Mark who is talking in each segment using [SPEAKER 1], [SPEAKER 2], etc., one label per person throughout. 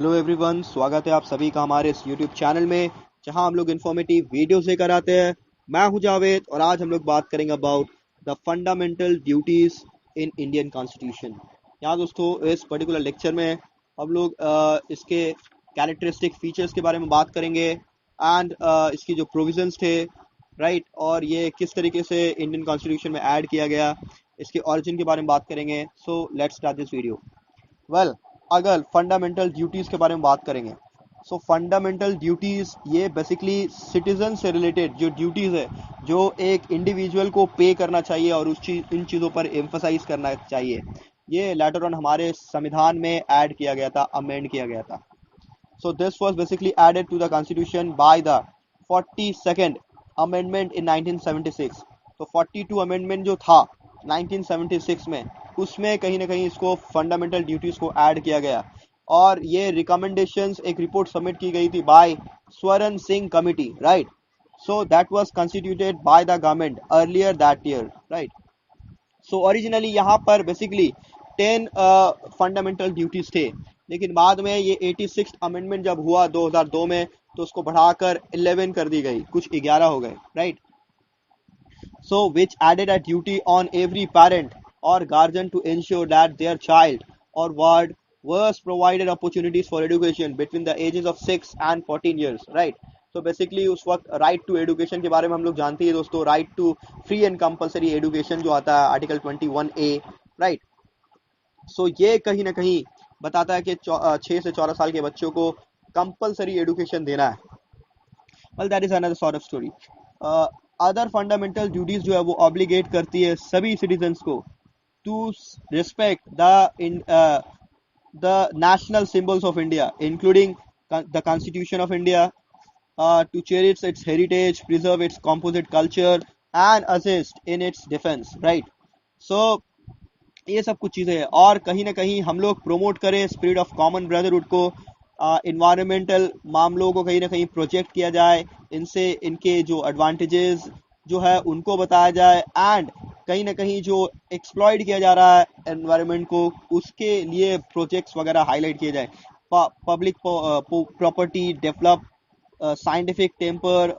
[SPEAKER 1] Hello everyone, स्वागत है आप सभी का हमारे इस यूट्यूब चैनल में जहां हम लोग इन्फॉर्मेटिव वीडियोस लेकर आते हैं। मैं हूं जावेद और आज हम लोग बात करेंगे about the fundamental duties in Indian constitution. यहाँ दोस्तों इस पर्टिकुलर लेक्चर में हम लोग इसके कैरेक्टरिस्टिक फीचर्स के बारे में बात करेंगे एंड इसकी जो प्रोविजंस थे, राइट, और ये किस तरीके से इंडियन कॉन्स्टिट्यूशन में ऐड किया गया, इसके ओरिजिन के बारे में बात करेंगे। So let's start this video. Well, अगर फंडामेंटल ड्यूटीज के बारे में बात करेंगे, सो फंडामेंटल ड्यूटीज ये बेसिकली सिटीजन से रिलेटेड जो ड्यूटीज है, जो एक इंडिविजुअल को पे करना चाहिए और उस चीज इन चीज़ों पर एम्फसाइज करना चाहिए। ये लेटर ऑन हमारे संविधान में ऐड किया गया था, अमेंड किया गया था। So this was basically added to the constitution by the 42nd amendment in 1976। तो 42 amendment जो था 1976 में, उसमें कहीं ना कहीं इसको फंडामेंटल ड्यूटीज को ऐड किया गया और ये रिकमेंडेशंस एक रिपोर्ट सबमिट की गई थी by Swaran Singh committee, right. So that was constituted by the government earlier that year, right. So originally यहाँ पर बेसिकली 10 फंडामेंटल ड्यूटीज थे, लेकिन बाद में ये 86 अमेंडमेंट जब हुआ 2002 में, तो उसको बढ़ाकर 11 कर दी गई, कुछ 11 हो गए, right. So which added a duty on every parent or guardian to ensure that their child or ward was provided opportunities for education between the ages of 6 and 14 years, right। तो बेसिकली उस वक्त right to education के बारे में हम लोग जानते हैं दोस्तों, right to free and compulsory education जो आता है आर्टिकल 21A, राइट। सो ये कहीं ना कहीं बताता है कि 6 से 14 साल के बच्चों को कंपलसरी एजुकेशन देना है। Well, that is another sort of story. Other fundamental duties जो है वो ऑब्लिगेट करती है सभी सिटीजन्स को to respect the national symbols of India, including the Constitution of India, to cherish its heritage, preserve its composite culture, and assist in its defense, right? So ये सब कुछ चीज़ें हैं और कहीं ना कहीं हम लोग प्रोमोट करें स्पिरिट ऑफ कॉमन ब्रदरहुड को, इन्वायरमेंटल मामलों को कहीं ना कहीं प्रोजेक्ट किया जाए, इनसे इनके जो एडवांटेजेस जो है उनको बताया जाए एंड कहीं ना कहीं जो एक्सप्लॉइट किया जा रहा है एनवायरनमेंट को, उसके लिए प्रोजेक्ट्स वगैरह हाईलाइट किए जाए। Public property develop, scientific temper,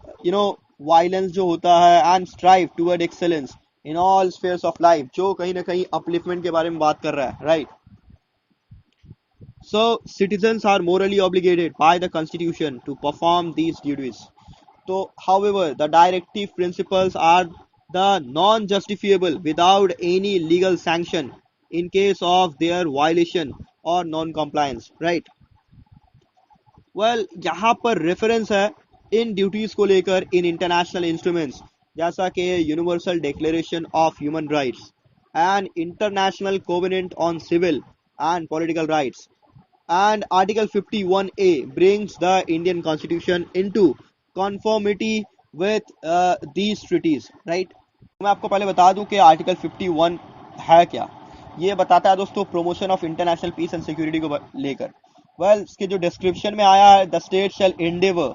[SPEAKER 1] violence जो होता है and strive toward excellence in all spheres of life, जो कहीं ना कहीं अपलिफ्टमेंट के बारे में बात कर रहा है, right. So citizens are morally obligated by the constitution to perform these duties. So however, the directive principles are the non-justifiable without any legal sanction in case of their violation or non-compliance, right। well, यहाँ पर reference है इन duties को लेकर in international instruments जैसा कि universal declaration of human rights and international covenant on civil and political rights, and Article 51A brings the Indian Constitution into conformity with these treaties, right। मैं आपको पहले बता दूं कि आर्टिकल 51 है क्या। ये बताता है दोस्तों promotion of international peace and security को लेकर। वेल, इसके जो डिस्क्रिप्शन में आया है, the state shall endeavour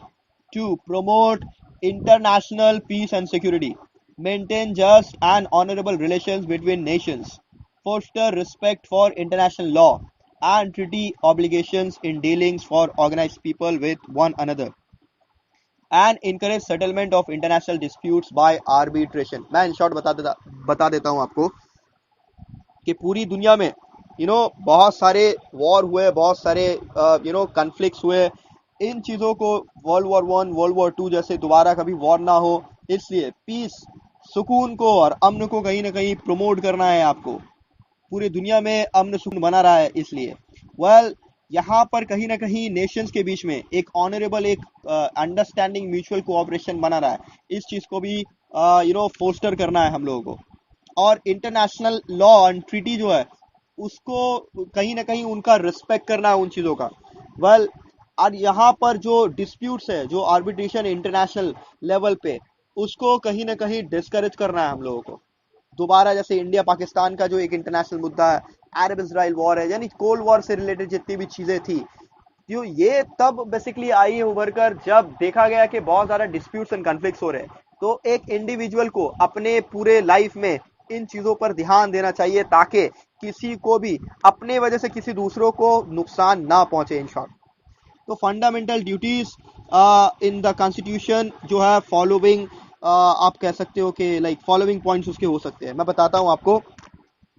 [SPEAKER 1] to promote international peace and security, maintain just and honourable relations between nations, foster respect for international law and treaty obligations in dealings for organized people with one another, and encourage settlement of international disputes by arbitration। मैं in short बता देता हूँ आपको कि पूरी दुनिया में बहुत सारे वॉर हुए, बहुत सारे कन्फ्लिक्ट्स हुए। इन चीज़ों को वर्ल्ड वॉर 1, वर्ल्ड वॉर 2 जैसे दोबारा कभी वॉर ना हो, इसलिए पीस, सुकून को और अमन को कहीं ना कहीं प्रमोट करना है आपको। पूरी दुनिया में अमन सुकून बना रहा है, इसलिए वेल यहाँ पर कहीं ना कहीं नेशंस के बीच में एक ऑनरेबल, एक अंडरस्टैंडिंग, म्यूचुअल कोऑपरेशन बना रहा है। इस चीज को भी फोस्टर करना है हम लोगों को। और इंटरनेशनल लॉ एंड ट्रीटी जो है उसको कहीं ना कहीं उनका रिस्पेक्ट करना है, उन चीजों का। वेल, और यहाँ पर जो डिस्प्यूट्स है, जो आर्बिट्रेशन इंटरनेशनल लेवल पे, उसको कहीं ना कहीं डिस्करेज करना है हम लोगों को। दोबारा जैसे इंडिया पाकिस्तान का जो एक इंटरनेशनल मुद्दा है, अरब इजराइल वॉर है, यानी कोल्ड वॉर से रिलेटेड जितनी भी चीजें थी, जो ये तब बेसिकली आई है उभर कर जब देखा गया कि बहुत ज्यादा डिस्प्यूट्स एंड कन्फ्लिक्ट्स हो रहे हैं। तो एक इंडिविजुअल को अपने पूरे लाइफ में इन चीजों पर ध्यान देना चाहिए ताकि किसी को भी अपने वजह से किसी दूसरों को नुकसान ना पहुंचे, इन शॉर्ट। तो fundamental duties in the constitution जो है फॉलोइंग, आप कह सकते हो कि लाइक फॉलोइंग पॉइंट्स उसके हो सकते हैं, मैं बताता हूँ आपको.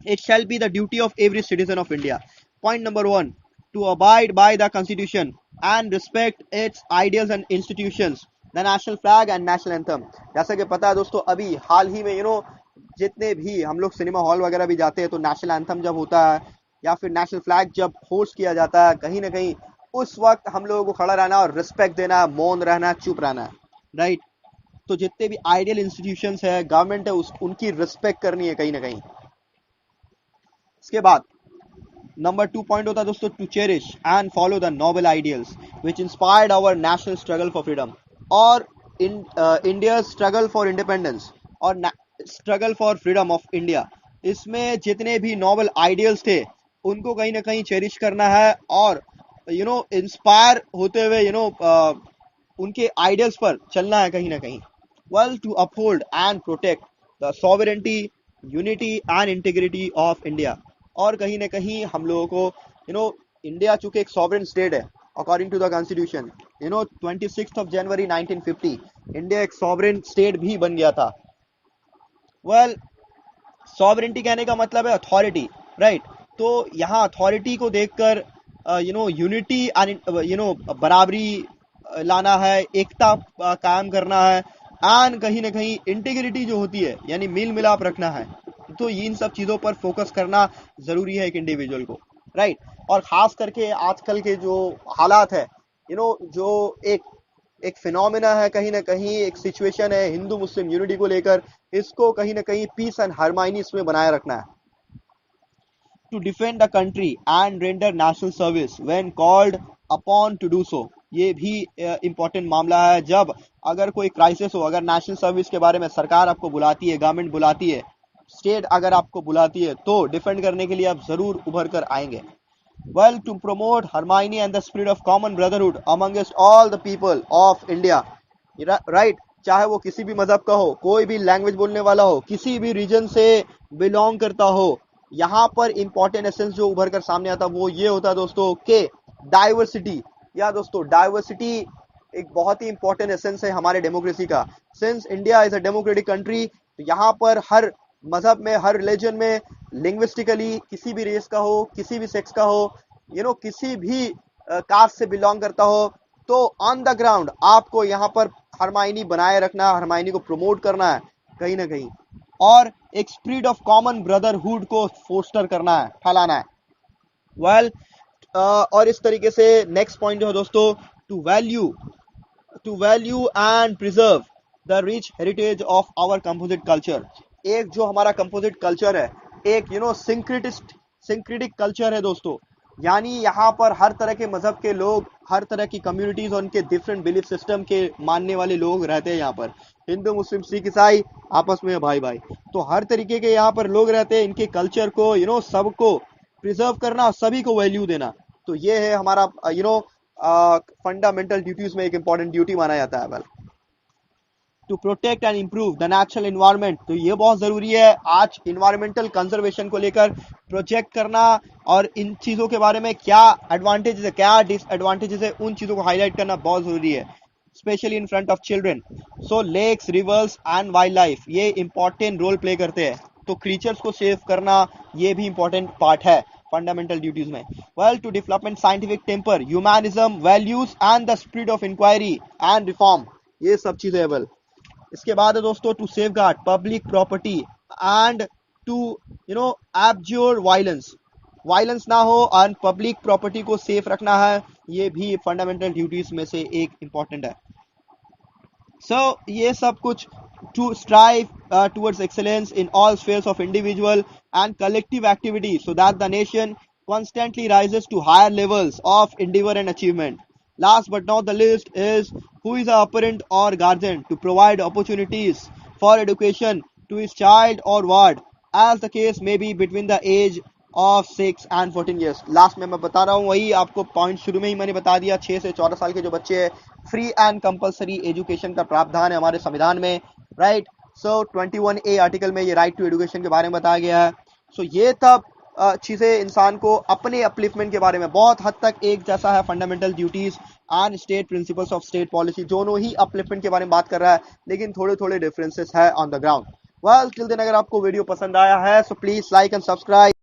[SPEAKER 1] It shall be the duty of every citizen of India. Point number one, to abide by the Constitution and respect its ideals and institutions, the national flag and national anthem. जैसा कि पता है दोस्तों, अभी हाल ही में जितने भी हम लोग सिनेमा हॉल वगैरह भी जाते हैं तो नेशनल एंथम जब होता है या फिर नेशनल फ्लैग जब होस्ट किया जाता है, कहीं ना कहीं उस वक्त हम लोगों को खड़ा रहना और रिस्पेक्ट देना, मौन रहना, चुप रहना है. राइट. तो जितने भी आइडियल इंस्टीट्यूशंस है, गवर्नमेंट है, उनकी रिस्पेक्ट करनी है कहीं ना कहीं. इसके बाद नंबर 2 पॉइंट होता है दोस्तों, to cherish and follow the noble ideals which inspired our national struggle for freedom, और इंडिया स्ट्रगल फॉर इंडिपेंडेंस और struggle for freedom of India. इसमें जितने भी नोबल आइडियल्स थे उनको कहीं ना कहीं चेरिश करना है और इंस्पायर होते हुए उनके आइडियल्स पर चलना है कहीं ना कहीं. Well, to uphold and protect the sovereignty, unity and integrity of India. और कहीं ना कहीं हम लोगों को इंडिया चूंकि एक सॉवरेन स्टेट है अकॉर्डिंग टू द कॉन्स्टिट्यूशन, 26 जनवरी 1950 इंडिया एक सॉवरेन स्टेट भी बन गया था. वेल, सॉवरेंटी कहने का मतलब है अथॉरिटी. राइट. तो यहाँ अथॉरिटी को देखकर यूनिटी एंड बराबरी लाना है, एकता कायम करना है, एंड कहीं ना कहीं इंटीग्रिटी जो होती है यानी मिल मिलाप रखना है. तो इन सब चीजों पर फोकस करना जरूरी है एक इंडिविजुअल को. राइट. और खास करके आजकल के जो हालात है, जो एक एक फिनोमिना है, कहीं ना कहीं एक सिचुएशन है हिंदू मुस्लिम यूनिटी को लेकर, इसको कहीं ना कहीं पीस एंड हार्मनी इसमें बनाए रखना है. To defend the country and render national service when called upon to do so. ये भी इंपॉर्टेंट मामला है. जब अगर कोई क्राइसिस हो, अगर नेशनल सर्विस के बारे में सरकार आपको बुलाती है, गवर्नमेंट बुलाती है, स्टेट अगर आपको बुलाती है, तो डिफेंड करने के लिए आप जरूर उभर कर आएंगे. Well, to promote harmony and the spirit of common brotherhood amongst all the people of India. Right. चाहे वो किसी भी मजहब का हो, कोई भी लैंग्वेज बोलने वाला हो, किसी भी रीजन से बिलोंग करता हो, यहाँ पर इंपॉर्टेंट एसेंस जो उभर कर सामने आता वो ये होता है दोस्तों कि डाइवर्सिटी. या दोस्तों, डाइवर्सिटी एक बहुत ही इंपॉर्टेंट एसेंस है हमारे डेमोक्रेसी का. Since India is a democratic country, तो यहाँ पर हर मजहब में, हर रिलीजन में, लिंग्विस्टिकली किसी भी रेस का हो, किसी भी सेक्स का हो, किसी भी कास्ट से बिलोंग करता हो, तो ऑन द ग्राउंड आपको यहाँ पर हार्मनी बनाए रखना, हार्मनी को प्रमोट करना है कहीं ना कहीं, और एक स्पिरिट ऑफ कॉमन ब्रदरहुड को फोस्टर करना है, फैलाना है. वेल, और इस तरीके से नेक्स्ट पॉइंट जो है दोस्तों, to value and preserve the rich heritage of our composite culture. एक जो हमारा कंपोजिट कल्चर है, एक सिंक्रेटिक कल्चर है दोस्तों. यानी यहाँ पर हर तरह के मजहब के लोग, हर तरह की कम्युनिटीज और उनके डिफरेंट बिलीफ सिस्टम के मानने वाले लोग रहते हैं यहाँ पर. हिंदू मुस्लिम सिख ईसाई आपस में भाई भाई, तो हर तरीके के यहाँ पर लोग रहते हैं. इनके कल्चर को सबको प्रिजर्व करना, सभी को वैल्यू देना, तो ये है हमारा फंडामेंटल ड्यूटीज में एक इंपॉर्टेंट ड्यूटी माना जाता है. Well, to protect and improve the natural environment. तो ये बहुत जरूरी है आज इन्वायरमेंटल कंजर्वेशन को लेकर प्रोजेक्ट करना, और इन चीजों के बारे में क्या एडवांटेजेस है, क्या डिसएडवांटेजेस है, उन चीजों को हाईलाइट करना बहुत जरूरी है, specially in front of children. So lakes, rivers and wild life ये इंपॉर्टेंट रोल प्ले करते हैं. तो क्रीचर्स को सेव करना ये भी इंपॉर्टेंट पार्ट है फंडामेंटल ड्यूटीज में. Well, to development scientific temper, humanism, values and the spirit of inquiry and reform, ये सब चीजें. वेल, इसके बाद है दोस्तों, to safeguard public property and to abjure violence ना हो और पब्लिक प्रॉपर्टी को सेफ रखना है. ये भी फंडामेंटल ड्यूटीज में से एक इंपॉर्टेंट है. सो ये सब कुछ to strive towards excellence in all spheres of individual and collective activity so that the nation constantly rises to higher levels of endeavor and achievement. Last but not the least is who is a parent or guardian to provide opportunities for education to his child or ward, as the case may be between the age of 6 and 14 years. Last में मैं बता रहा हूँ वही आपको point शुरू में ही मैंने बता दिया. 6 से 14 साल के जो बच्चे हैं, फ्री एंड कंपलसरी एजुकेशन का प्रावधान है हमारे संविधान में. राइट. सो 21A आर्टिकल में ये राइट टू एजुकेशन के बारे में बताया गया है. सो ये तब चीज़ें इंसान को अपने अपलिफ्टमेंट के बारे में बहुत हद तक एक जैसा है। Fundamental duties and state principles of state policy दोनों ही अपलिफ्टमेंट के बारे में बात कर रहा है, लेकिन थोड़े थोड़े डिफरेंसेस है on the ground. Well till then, अगर आपको वीडियो पसंद आया है so please like and subscribe.